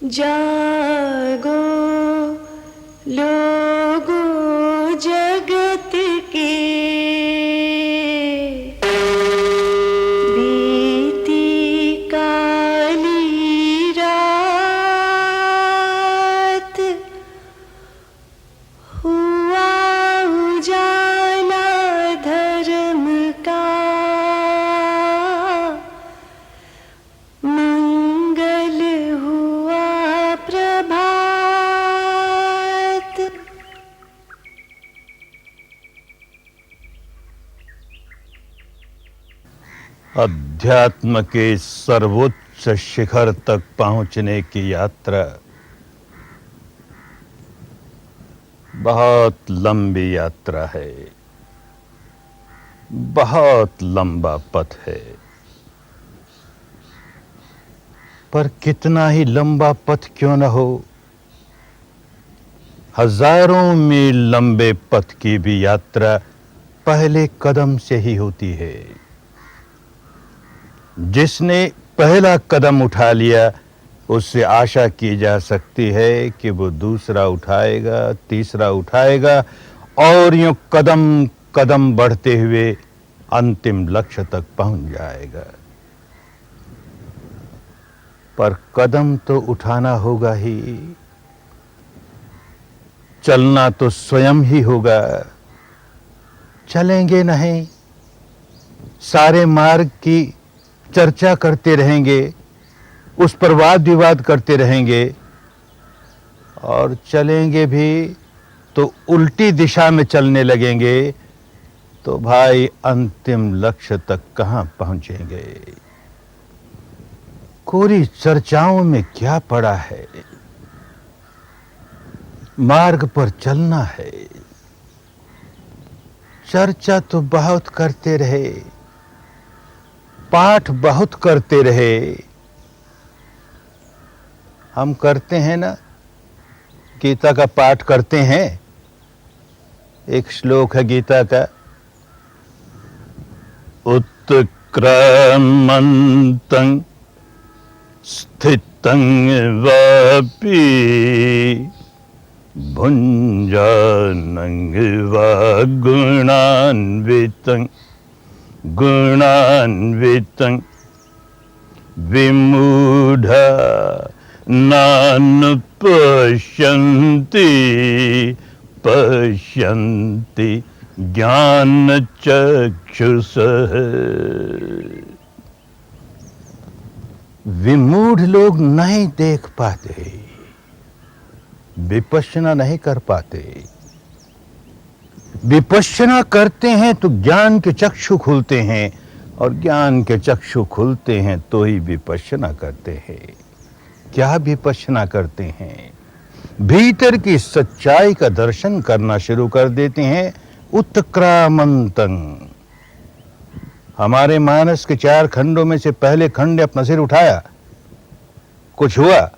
जागो लोगो जगत के, बीती काली रात, हुआ उजाला धर्म का, मंगल हुआ प्रभात। अध्यात्म के सर्वोच्च शिखर तक पहुंचने की यात्रा बहुत लंबी यात्रा है, बहुत लंबा पथ है। पर कितना ही लंबा पथ क्यों न हो, हजारों मील लंबे पथ की भी यात्रा पहले कदम से ही होती है। जिसने पहला कदम उठा लिया, उससे आशा की जा सकती है कि वो दूसरा उठाएगा, तीसरा उठाएगा और यूं कदम कदम बढ़ते हुए अंतिम लक्ष्य तक पहुंच जाएगा। पर कदम तो उठाना होगा ही, चलना तो स्वयं ही होगा। चलेंगे नहीं, सारे मार्ग की चर्चा करते रहेंगे, उस पर वाद विवाद करते रहेंगे और चलेंगे भी तो उल्टी दिशा में चलने लगेंगे, तो भाई अंतिम लक्ष्य तक कहां पहुंचेंगे। कोरी चर्चाओं में क्या पड़ा है, मार्ग पर चलना है। चर्चा तो बहुत करते रहे, पाठ बहुत करते रहे। हम करते हैं ना, गीता का पाठ करते हैं। एक श्लोक है गीता का, उत्क्रामन्तं स्थितं वापि भुञ्जानं वा गुणान्वितं विमूढा पश्यन्ति ज्ञानचक्षुषः। विमूढ़ लोग नहीं देख पाते, विपश्यना नहीं कर पाते। विपश्यना करते हैं तो ज्ञान के चक्षु खुलते हैं, और ज्ञान के चक्षु खुलते हैं तो ही विपश्यना करते हैं। क्या विपश्यना करते हैं? भीतर की सच्चाई का दर्शन करना शुरू कर देते हैं। उत्क्रामंतं, हमारे मानस के 4 खंडों में से पहले खंड ने अपना सिर उठाया, कुछ हुआ,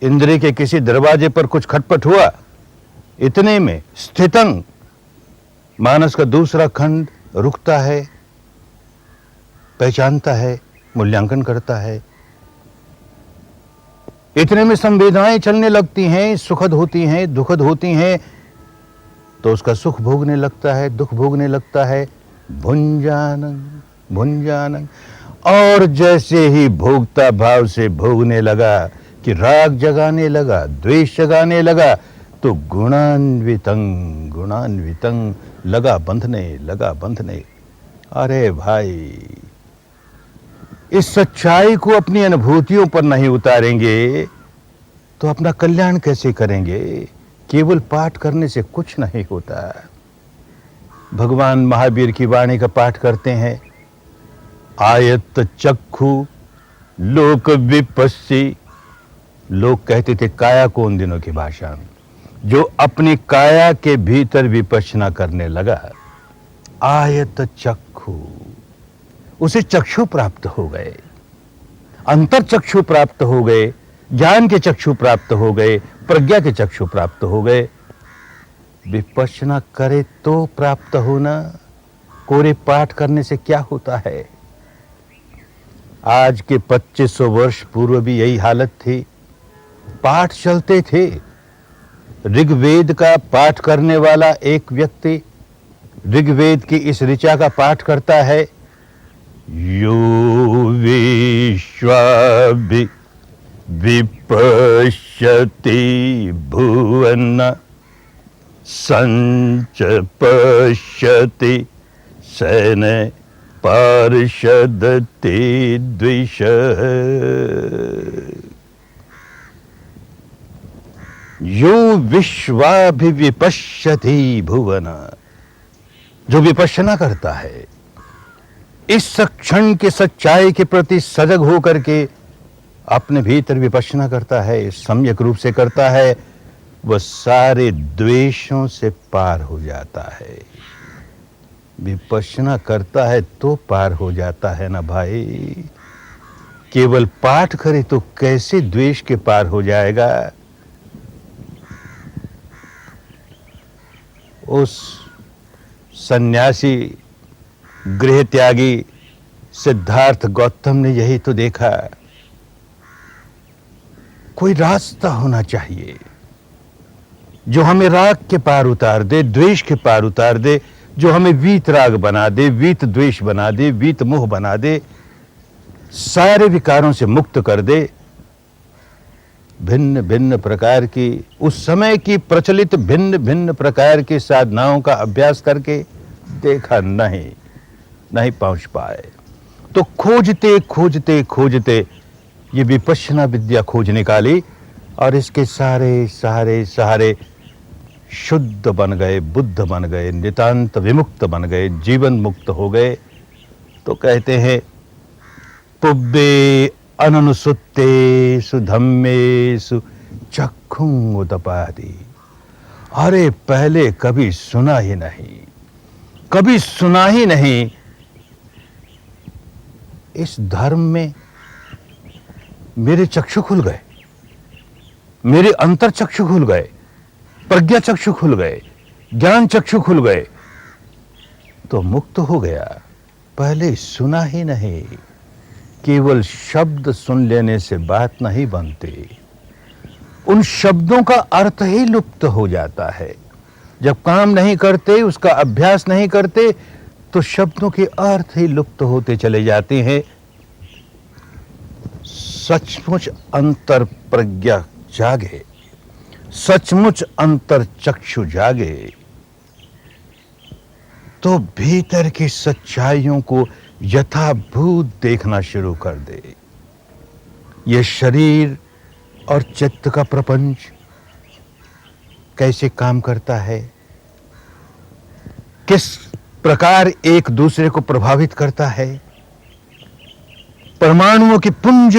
इंद्रिय के किसी दरवाजे पर कुछ खटपट हुआ, इतने में स्थितं, मानस का दूसरा खंड रुकता है, पहचानता है, मूल्यांकन करता है। इतने में संवेदनाएं चलने लगती हैं, सुखद होती हैं, दुखद होती हैं, तो उसका सुख भोगने लगता है, दुख भोगने लगता है। भुंजानं, और जैसे ही भोगता भाव से भोगने लगा कि राग जगाने लगा, द्वेष जगाने लगा, तो गुणान्वितं लगा बंधने। अरे भाई, इस सच्चाई को अपनी अनुभूतियों पर नहीं उतारेंगे तो अपना कल्याण कैसे करेंगे? केवल पाठ करने से कुछ नहीं होता। भगवान महावीर की वाणी का पाठ करते हैं, आयत चक्षु लोक विपस्सी। लोग कहते थे काया को उन दिनों की भाषा में, जो अपनी काया के भीतर विपश्यना करने लगा। आयत चक्षु, उसे चक्षु प्राप्त हो गए, अंतर चक्षु प्राप्त हो गए, ज्ञान के चक्षु प्राप्त हो गए, प्रज्ञा के चक्षु प्राप्त हो गए। विपश्यना करे तो प्राप्त होना, कोरे पाठ करने से क्या होता है? आज के 2500 वर्ष पूर्व भी यही हालत थी। पाठ चलते थे। ऋग्वेद का पाठ करने वाला एक व्यक्ति ऋग्वेद की इस ऋचा का पाठ करता है, यो विश्वाभि विपश्यति भुवन संच पश्यति सेन पार्षदते द्विष। यो विश्वाभिविपश्यति भुवन, जो विपश्यना करता है, इस क्षण के सच्चाई के प्रति सजग होकर के अपने भीतर विपश्यना करता है, सम्यक रूप से करता है, वह सारे द्वेषों से पार हो जाता है। विपश्यना करता है तो पार हो जाता है ना भाई। केवल पाठ करे तो कैसे द्वेष के पार हो जाएगा। उस सन्यासी गृह त्यागी सिद्धार्थ गौतम ने यही तो देखा। कोई रास्ता होना चाहिए जो हमें राग के पार उतार दे, द्वेष के पार उतार दे, जो हमें वीत राग बना दे, वीत द्वेष बना दे, वीत मोह बना दे, सारे विकारों से मुक्त कर दे। भिन्न भिन्न प्रकार की, उस समय की प्रचलित भिन्न भिन्न प्रकार की साधनाओं का अभ्यास करके देखा, नहीं पहुंच पाए। तो खोजते खोजते खोजते ये विपश्यना विद्या खोज निकाली और इसके सारे सहारे शुद्ध बन गए, बुद्ध बन गए, नितांत विमुक्त बन गए, जीवन मुक्त हो गए। तो कहते हैं, पुब्बे अननुसुत्तेषु धम्मेषु चक्षुं उदपादि। अरे पहले कभी सुना ही नहीं। इस धर्म में मेरे चक्षु खुल गए, मेरे अंतर चक्षु खुल गए, प्रज्ञा चक्षु खुल गए, ज्ञान चक्षु खुल गए, तो मुक्त हो गया। पहले सुना ही नहीं। केवल शब्द सुन लेने से बात नहीं बनती, उन शब्दों का अर्थ ही लुप्त हो जाता है। जब काम नहीं करते, उसका अभ्यास नहीं करते, तो शब्दों के अर्थ ही लुप्त होते चले जाते हैं। सचमुच अंतर प्रज्ञा जागे, सचमुच अंतर चक्षु जागे, तो भीतर की सच्चाइयों को यथाभूत देखना शुरू कर दे। यह शरीर और चित्त का प्रपंच कैसे काम करता है, किस प्रकार एक दूसरे को प्रभावित करता है। परमाणुओं के पुंज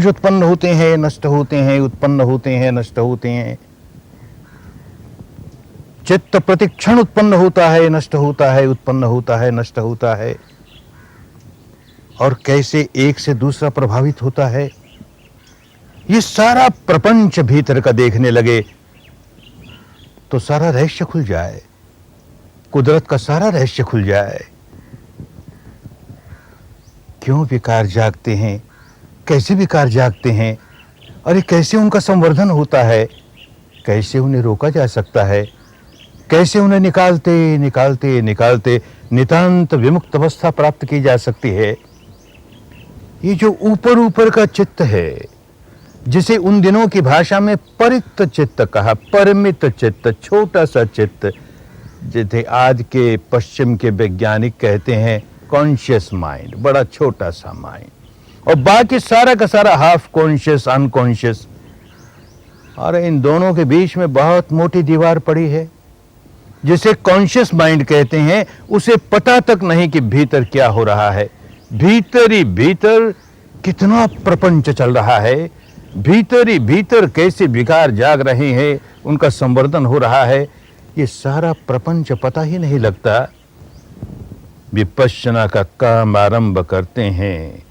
उत्पन्न होते हैं, नष्ट होते हैं, उत्पन्न होते हैं, नष्ट होते हैं। चित्त प्रतिक्षण उत्पन्न होता है, नष्ट होता है, उत्पन्न होता है, नष्ट होता है। और कैसे एक से दूसरा प्रभावित होता है, ये सारा प्रपंच भीतर का देखने लगे तो सारा रहस्य खुल जाए, कुदरत का सारा रहस्य खुल जाए। क्यों विकार जागते हैं, कैसे विकार जागते हैं, अरे कैसे उनका संवर्धन होता है, कैसे उन्हें रोका जा सकता है, कैसे उन्हें निकालते नितांत विमुक्त अवस्था प्राप्त की जा सकती है। ये जो ऊपर का चित्त है, जिसे उन दिनों की भाषा में परित चित्त कहा, परिमित चित्त, छोटा सा चित्त, जिसे आज के पश्चिम के वैज्ञानिक कहते हैं कॉन्शियस माइंड, बड़ा छोटा सा माइंड, और बाकी सारा का सारा हाफ कॉन्शियस, अनकॉन्शियस। और इन दोनों के बीच में बहुत मोटी दीवार पड़ी है। जिसे कॉन्शियस माइंड कहते हैं, उसे पता तक नहीं कि भीतर क्या हो रहा है, भीतर ही भीतर कितना प्रपंच चल रहा है, भीतर ही भीतर कैसे विकार जाग रहे हैं, उनका संवर्धन हो रहा है। ये सारा प्रपंच पता ही नहीं लगता। विपश्यना का काम आरंभ करते हैं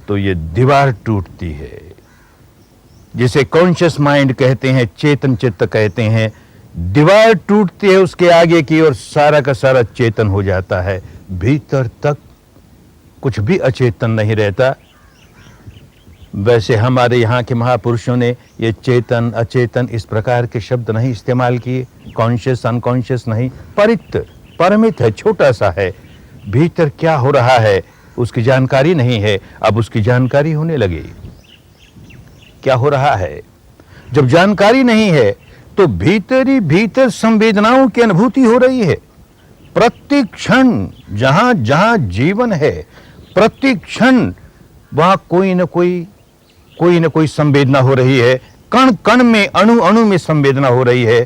तो ये दीवार टूटती है। जिसे कॉन्शियस माइंड कहते हैं, चेतन चित्त कहते हैं, दीवार टूटती है उसके आगे की और सारा का सारा चेतन हो जाता है। भीतर तक कुछ भी अचेतन नहीं रहता। वैसे हमारे यहाँ के महापुरुषों ने ये चेतन अचेतन इस प्रकार के शब्द नहीं इस्तेमाल किए, कॉन्शियस अनकॉन्शियस नहीं, परित परमित है, छोटा सा है, भीतर क्या हो रहा है उसकी जानकारी नहीं है, अब उसकी जानकारी होने लगी। क्या हो रहा है? जब जानकारी नहीं है तो भीतर ही भीतर संवेदनाओं की अनुभूति हो रही है। प्रत्येक क्षण जहां जहां जीवन है, प्रत्येक क्षण वहां कोई न कोई संवेदना हो रही है, कण कण में, अणु अणु में संवेदना हो रही है।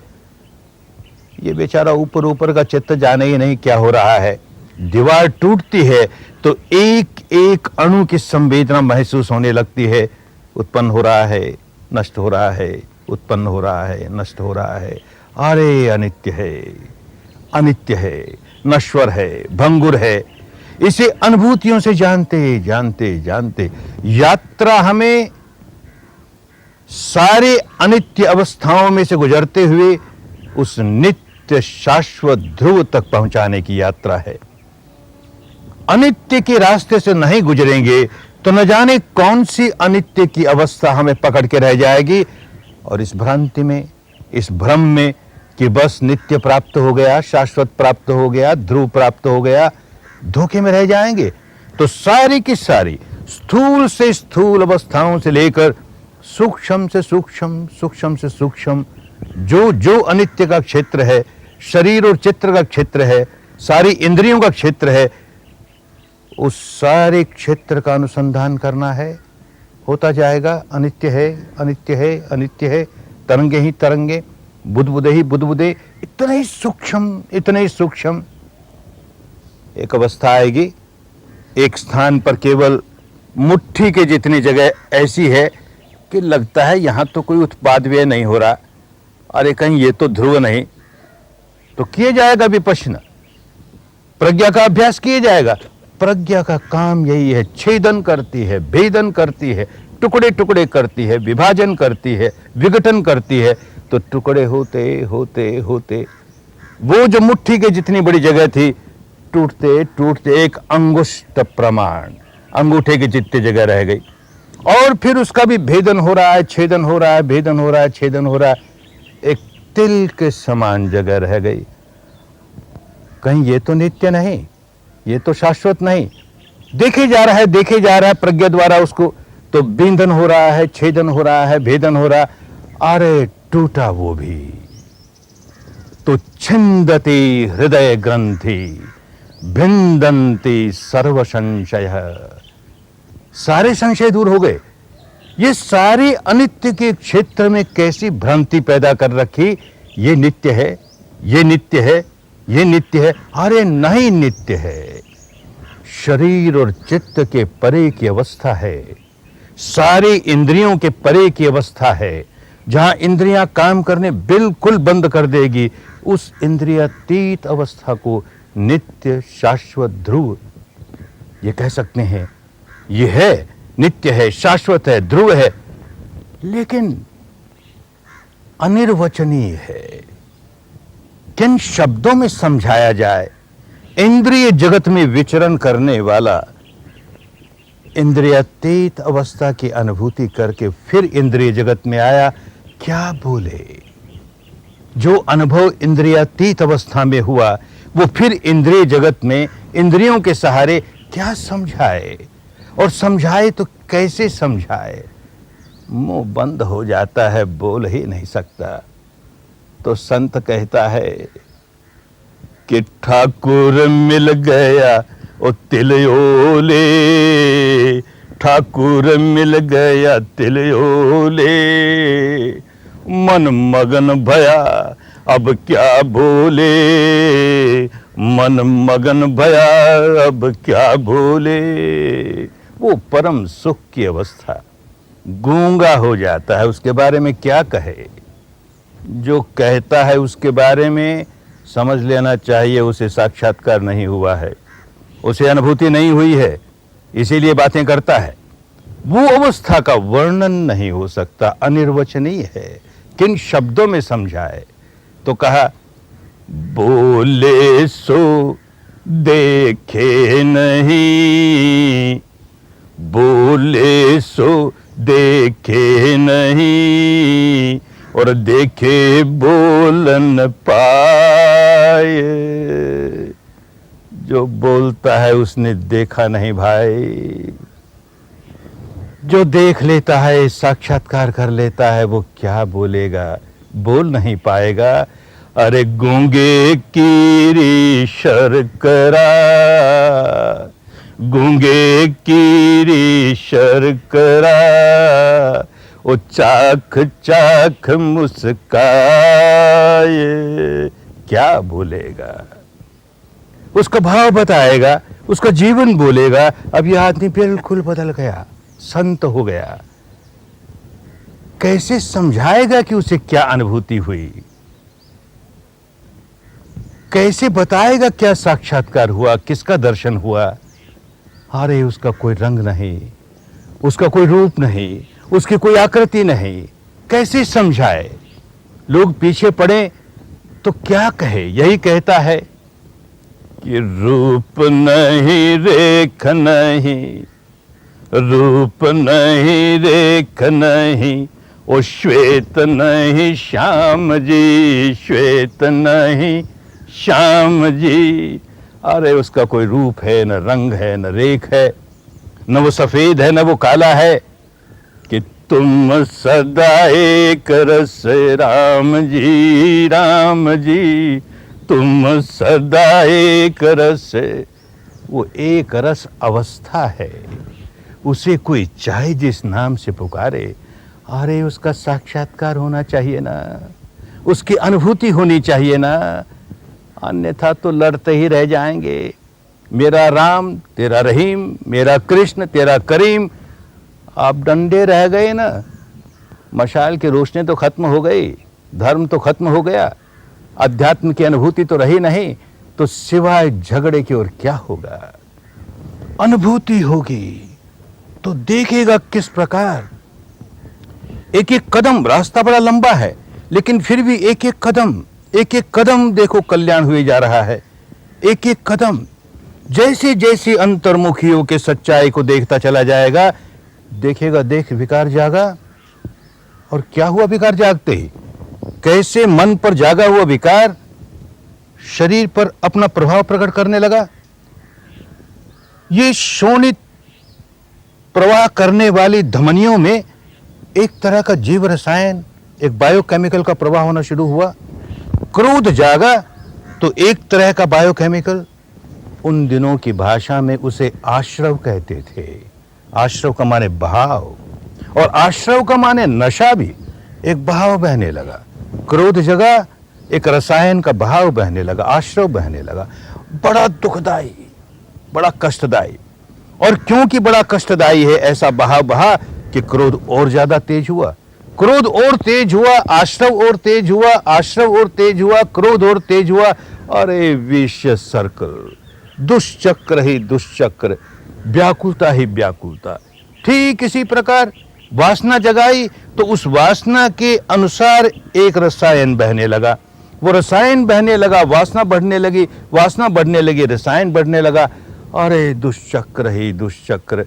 ये बेचारा ऊपर ऊपर का चित्त जाने ही नहीं क्या हो रहा है। दीवार टूटती है तो एक एक अणु की संवेदना महसूस होने लगती है, उत्पन्न हो रहा है, नष्ट हो रहा है, उत्पन्न हो रहा है, नष्ट हो रहा है। अरे अनित्य है, अनित्य है, नश्वर है, भंगुर है। इसे अनुभूतियों से जानते जानते जानते यात्रा हमें सारे अनित्य अवस्थाओं में से गुजरते हुए उस नित्य शाश्वत ध्रुव तक पहुंचाने की यात्रा है। अनित्य के रास्ते से नहीं गुजरेंगे तो न जाने कौन सी अनित्य की अवस्था हमें पकड़ के रह जाएगी, और इस भ्रांति में, इस भ्रम में कि बस नित्य प्राप्त हो गया, शाश्वत प्राप्त हो गया, ध्रुव प्राप्त हो गया, धोखे में रह जाएंगे। तो सारी की सारी स्थूल से स्थूल अवस्थाओं से लेकर सूक्ष्म से सूक्ष्म, सूक्ष्म से सूक्ष्म जो जो अनित्य का क्षेत्र है, शरीर और चित्र का क्षेत्र है, सारी इंद्रियों का क्षेत्र है, उस सारे क्षेत्र का अनुसंधान करना है। होता जाएगा, अनित्य है, अनित्य है, अनित्य है, तरंगे ही तरंगे, बुदबुदे ही बुदबुदे, इतना ही सूक्ष्म, इतने ही सूक्ष्म। एक अवस्था आएगी, एक स्थान पर केवल मुट्ठी के जितनी जगह ऐसी है कि लगता है यहां तो कोई उत्पाद व्यय नहीं हो रहा, अरे कहीं ये तो ध्रुव नहीं, तो किया जाएगा विपश्यना, प्रज्ञा का अभ्यास किया जाएगा। प्रज्ञा का काम यही है, छेदन करती है, भेदन करती है, टुकड़े टुकड़े करती है, विभाजन करती है, विघटन करती है। तो टुकड़े होते होते होते वो जो मुट्ठी के जितनी बड़ी जगह थी, टूटते टूटते एक अंगुष्ठ प्रमाण, अंगूठे की जितनी जगह रह गई, और फिर उसका भी भेदन हो रहा है, छेदन हो रहा है, भेदन हो रहा है, छेदन हो रहा है, एक तिल के समान जगह रह गई। कहीं ये तो नित्य नहीं, ये तो शाश्वत नहीं, देखे जा रहा है, देखे जा रहा है प्रज्ञा द्वारा उसको, तो बिंधन हो रहा है, छेदन हो रहा है, भेदन हो रहा है। अरे टूटा वो भी, तो छिंदती हृदय ग्रंथि भिंदंती सर्व संशय, सारे संशय दूर हो गए। ये सारे अनित्य के क्षेत्र में कैसी भ्रांति पैदा कर रखी, ये नित्य है, ये नित्य है, ये नित्य है। अरे नहीं नित्य है, शरीर और चित्त के परे की अवस्था है, सारी इंद्रियों के परे की अवस्था है, जहां इंद्रियां काम करने बिल्कुल बंद कर देगी, उस इंद्रियातीत अवस्था को नित्य शाश्वत ध्रुव ये कह सकते हैं। ये है, नित्य है, शाश्वत है, ध्रुव है, लेकिन अनिर्वचनीय है। किन शब्दों में समझाया जाए? इंद्रिय जगत में विचरण करने वाला इंद्रियातीत अवस्था की अनुभूति करके फिर इंद्रिय जगत में आया, क्या बोले? जो अनुभव इंद्रियातीत अवस्था में हुआ वो फिर इंद्रिय जगत में इंद्रियों के सहारे क्या समझाए, और समझाए तो कैसे समझाए? मुंह बंद हो जाता है, बोल ही नहीं सकता। तो संत कहता है कि ठाकुर मिल गया ओ तिल ओले, ठाकुर मिल गया तिल ओले, मन मगन भया अब क्या बोले, मन मगन भया अब क्या बोले। वो परम सुख की अवस्था, गूंगा हो जाता है, उसके बारे में क्या कहे? जो कहता है उसके बारे में समझ लेना चाहिए उसे साक्षात्कार नहीं हुआ है, उसे अनुभूति नहीं हुई है, इसीलिए बातें करता है। वो अवस्था का वर्णन नहीं हो सकता, अनिर्वचनीय है। किन शब्दों में समझाए? तो कहा, बोले सो देखे नहीं, बोले सो देखे नहीं और देखे बोल न पाए। जो बोलता है उसने देखा नहीं भाई, जो देख लेता है, साक्षात्कार कर लेता है, वो क्या बोलेगा, बोल नहीं पाएगा। अरे गूंगे की शर्करा, गूंगे की शर्करा, ओ चाख चाख मुस्काए, क्या बोलेगा, उसका भाव बताएगा, उसका जीवन बोलेगा। अब यह आदमी बिल्कुल बदल गया, संत हो गया। कैसे समझाएगा कि उसे क्या अनुभूति हुई, कैसे बताएगा क्या साक्षात्कार हुआ, किसका दर्शन हुआ। अरे उसका कोई रंग नहीं, उसका कोई रूप नहीं, उसकी कोई आकृति नहीं, कैसे समझाए। लोग पीछे पड़े तो क्या कहे, यही कहता है कि रूप नहीं रेख नहीं, रूप नहीं रेख नहीं, ओ श्वेत नहीं श्याम जी, श्वेत नहीं श्याम जी। अरे उसका कोई रूप है, न रंग है, न रेख है, न वो सफेद है, न वो काला है। कि तुम सदा एक रस राम जी, राम जी, तुम सदा एक रस। वो एक रस अवस्था है, उसे कोई चाहे जिस नाम से पुकारे। अरे उसका साक्षात्कार होना चाहिए ना, उसकी अनुभूति होनी चाहिए ना, अन्यथा तो लड़ते ही रह जाएंगे। मेरा राम तेरा रहीम, मेरा कृष्ण तेरा करीम। आप डंडे रह गए ना, मशाल की रोशनी तो खत्म हो गई, धर्म तो खत्म हो गया, अध्यात्म की अनुभूति तो रही नहीं, तो सिवाय झगड़े की और क्या होगा। अनुभूति होगी तो देखेगा किस प्रकार। एक एक कदम, रास्ता बड़ा लंबा है, लेकिन फिर भी एक एक कदम देखो कल्याण हुए जा रहा है। एक एक कदम जैसे जैसे अंतर्मुखियों के सच्चाई को देखता चला जाएगा, देखेगा देख विकार जागा। और क्या हुआ विकार जागते ही, कैसे मन पर जागा हुआ विकार शरीर पर अपना प्रभाव प्रकट करने लगा। ये शोणित प्रवाह करने वाली धमनियों में एक तरह का जीव रसायन, एक बायोकेमिकल का प्रवाह होना शुरू हुआ। क्रोध जागा तो एक तरह का बायोकेमिकल, उन दिनों की भाषा में उसे आश्रव कहते थे। आश्रव का माने बहाव, और आश्रव का माने नशा भी। एक बहाव बहने लगा, क्रोध जगा, एक रसायन का बहाव बहने लगा, आश्रव बहने लगा। बड़ा दुखदाई, बड़ा कष्टदायी। और क्योंकि बड़ा कष्टदायी है, ऐसा बहाव बहा कि क्रोध और ज्यादा तेज हुआ, क्रोध और तेज हुआ, आश्रव और तेज हुआ, आश्रव और तेज हुआ, क्रोध और तेज हुआ। अरे विष सर्कल, दुष्चक्र ही दुष्चक्र, व्याकुलता ही व्याकुलता। ठीक इसी प्रकार वासना जगाई तो उस वासना के अनुसार एक रसायन बहने लगा। वो रसायन बहने लगा, वासना बढ़ने लगी, वासना बढ़ने लगी, रसायन बढ़ने लगा। अरे दुष्चक्र ही दुष्चक्र।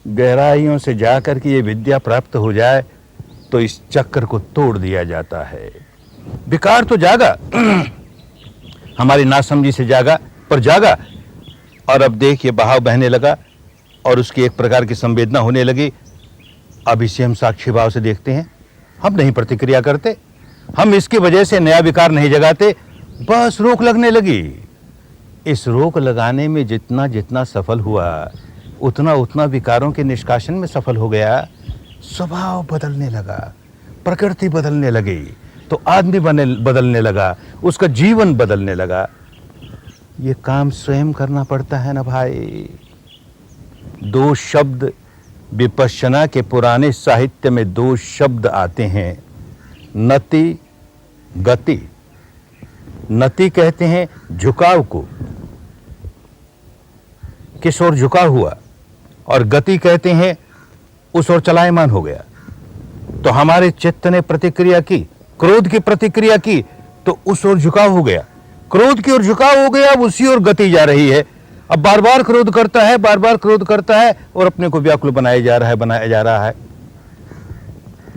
गहराइयों से जाकर के ये विद्या प्राप्त हो जाए तो इस चक्र को तोड़ दिया जाता है। विकार तो जागा, हमारी नासमझी से जागा, पर जागा। और अब देखिए बहाव बहने लगा और उसकी एक प्रकार की संवेदना होने लगी। अब इसे हम साक्षी भाव से देखते हैं, हम नहीं प्रतिक्रिया करते, हम इसकी वजह से नया विकार नहीं जगाते, बस रोक लगने लगी। इस रोक लगाने में जितना जितना सफल हुआ, उतना उतना विकारों के निष्कासन में सफल हो गया। स्वभाव बदलने लगा, प्रकृति बदलने लगी, तो आदमी बदलने लगा, उसका जीवन बदलने लगा। ये काम स्वयं करना पड़ता है ना भाई। दो शब्द विपश्यना के पुराने साहित्य में, दो शब्द आते हैं, नति गति। नति कहते हैं झुकाव को, किस ओर झुकाव हुआ, और गति कहते हैं उस ओर चलायमान हो गया। तो हमारे चित्त ने प्रतिक्रिया की, क्रोध की प्रतिक्रिया की, तो उस ओर झुकाव हो गया, क्रोध की ओर झुकाव हो गया, अब उसी ओर गति जा रही है। अब बार बार क्रोध करता है, बार बार क्रोध करता है और अपने को व्याकुल बनाया जा रहा है, बनाया जा रहा है।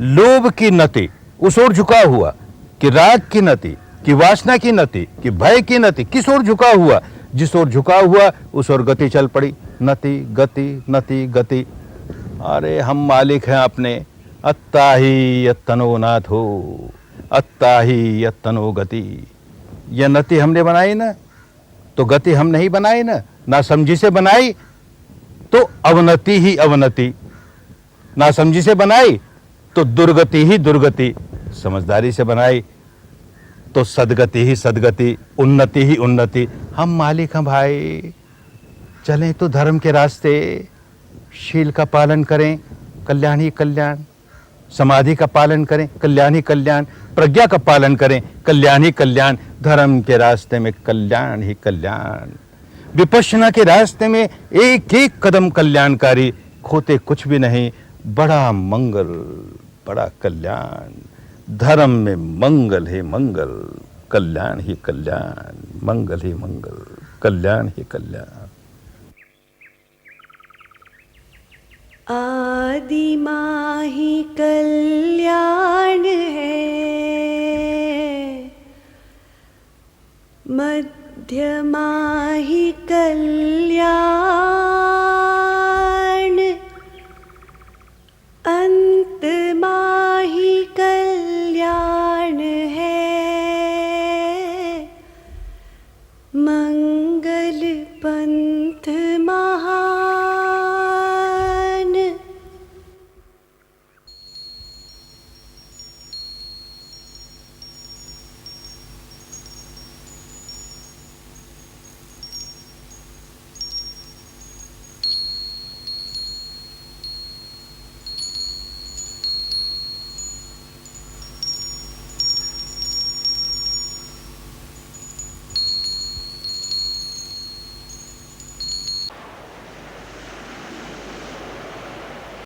लोभ की नति उस ओर झुका हुआ, कि राग की नति, कि वासना की नति, कि भय की नति, किस ओर झुका हुआ? जिस ओर झुका हुआ उस ओर गति चल पड़ी। नति गति नति गति। अरे हम मालिक हैं अपने। अत्ता ही यत्तनो नाथ हो, अत्ता ही यत्तनो गति। यह नति हमने बनाई ना, तो गति हम नहीं बनाई ना समझी से बनाई तो अवनति ही अवनति, ना समझी से बनाई तो दुर्गति ही दुर्गति, समझदारी से बनाई तो सदगति ही सदगति, उन्नति ही उन्नति। हम मालिक हैं भाई। चलें तो धर्म के रास्ते, शील का पालन करें, कल्याण ही कल्याण। समाधि का पालन करें, कल्याण ही कल्याण। प्रज्ञा का पालन करें, कल्याण ही कल्याण। धर्म के रास्ते में कल्याण ही कल्याण। विपश्यना के रास्ते में एक एक कदम कल्याणकारी, खोते कुछ भी नहीं। बड़ा मंगल, बड़ा कल्याण। धर्म में मंगल ही मंगल, कल्याण ही कल्याण। मंगल ही मंगल, कल्याण ही कल्याण। आदि माही कल्याण है, मध्य माही कल्याण